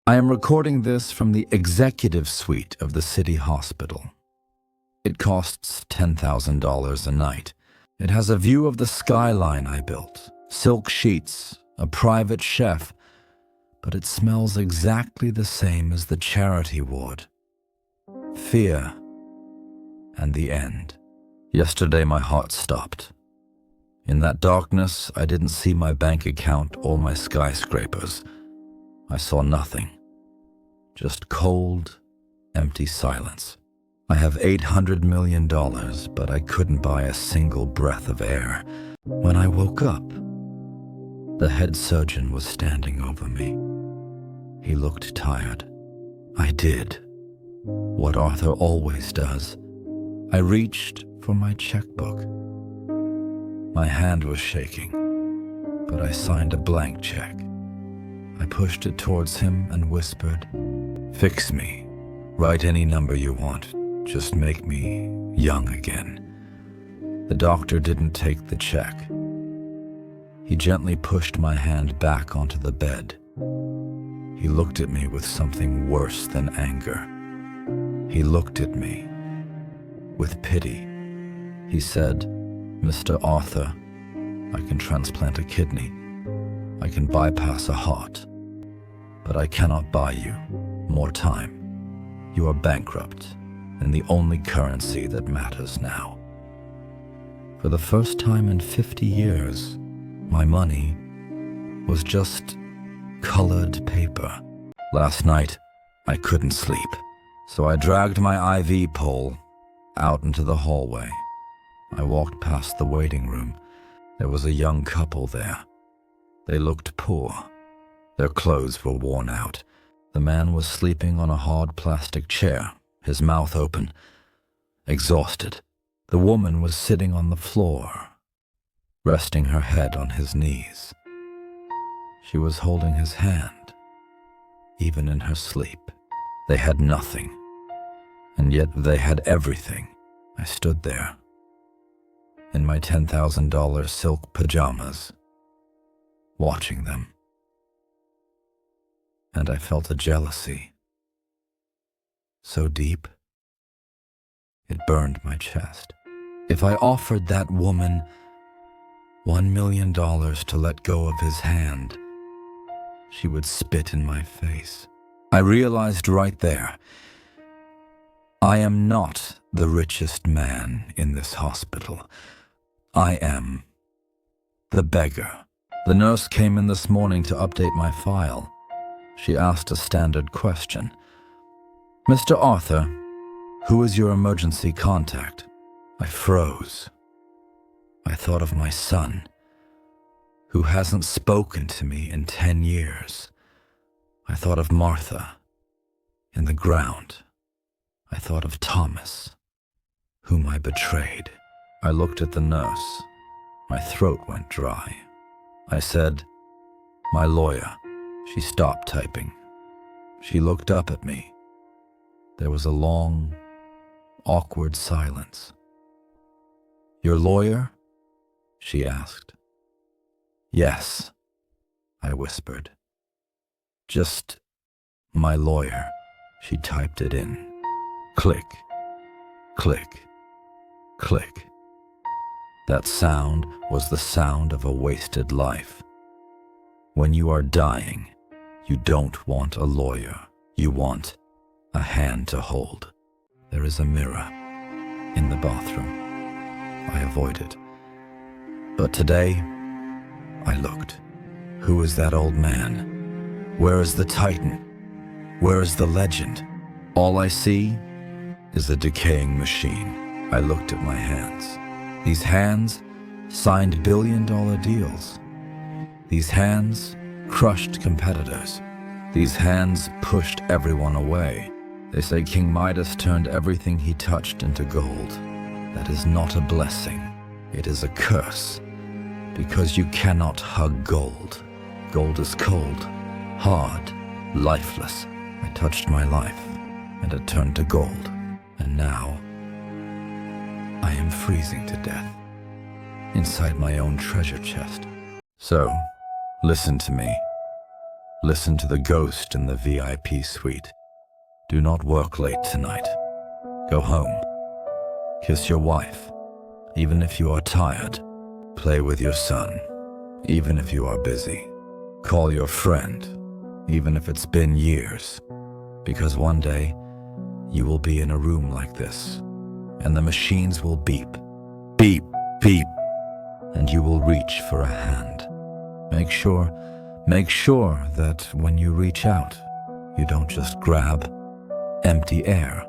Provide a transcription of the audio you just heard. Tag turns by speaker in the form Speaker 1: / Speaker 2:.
Speaker 1: I am recording this from the executive suite of the city hospital. It costs $10,000 a night. It has a view of the skyline I built, silk sheets, a private chef, but it smells exactly the same as the charity ward. Fear and the end. Yesterday my heart stopped. In that darkness, I didn't see my bank account or my skyscrapers. I saw nothing. Just cold, empty silence. I have $800 million, but I couldn't buy a single breath of air. When I woke up, the head surgeon was standing over me. He looked tired. I did what Arthur always does. I reached for my checkbook. My hand was shaking, but I signed a blank check. I pushed it towards him and whispered, "Fix me. Write any number you want. Just make me young again." The doctor didn't take the check. He gently pushed my hand back onto the bed. He looked at me with something worse than anger. He looked at me with pity. He said, "Mr. Arthur, I can transplant a kidney. I can bypass a heart. But I cannot buy you more time. You are bankrupt, and the only currency that matters now." For the first time in 50 years, my money was just colored paper. Last night, I couldn't sleep, so I dragged my IV pole out into the hallway. I walked past the waiting room. There was a young couple there. They looked poor. Their clothes were worn out. The man was sleeping on a hard plastic chair, his mouth open, exhausted. The woman was sitting on the floor, resting her head on his knees. She was holding his hand, even in her sleep. They had nothing, and yet they had everything. I stood there, in my $10,000 silk pajamas, watching them. And I felt a jealousy so deep, it burned my chest. If I offered that woman $1 million to let go of his hand, she would spit in my face. I realized right there, I am not the richest man in this hospital. I am the beggar. The nurse came in this morning to update my file. She asked a standard question. "Mr. Arthur, who is your emergency contact?" I froze. I thought of my son, who hasn't spoken to me in 10 years. I thought of Martha in the ground. I thought of Thomas, whom I betrayed. I looked at the nurse. My throat went dry. I said, "My lawyer." She stopped typing. She looked up at me. There was a long, awkward silence. "Your lawyer?" she asked. "Yes," I whispered. "Just my lawyer." She typed it in. Click, click, click. That sound was the sound of a wasted life. When you are dying, you don't want a lawyer. You want a hand to hold. There is a mirror in the bathroom. I avoided. But today, I looked. Who is that old man? Where is the Titan? Where is the legend? All I see is a decaying machine. I looked at my hands. These hands signed billion-dollar deals. These hands crushed competitors. These hands pushed everyone away. They say King Midas turned everything he touched into gold. That is not a blessing. It is a curse. Because you cannot hug gold. Gold is cold, hard, lifeless. I touched my life, and it turned to gold. And now, I am freezing to death, inside my own treasure chest. So, listen to me. Listen to the ghost in the VIP suite. Do not work late tonight. Go home. Kiss your wife, even if you are tired. Play with your son, even if you are busy. Call your friend, even if it's been years. Because one day, you will be in a room like this, and the machines will beep, beep, beep, and you will reach for a hand. Make sure that when you reach out, you don't just grab empty air.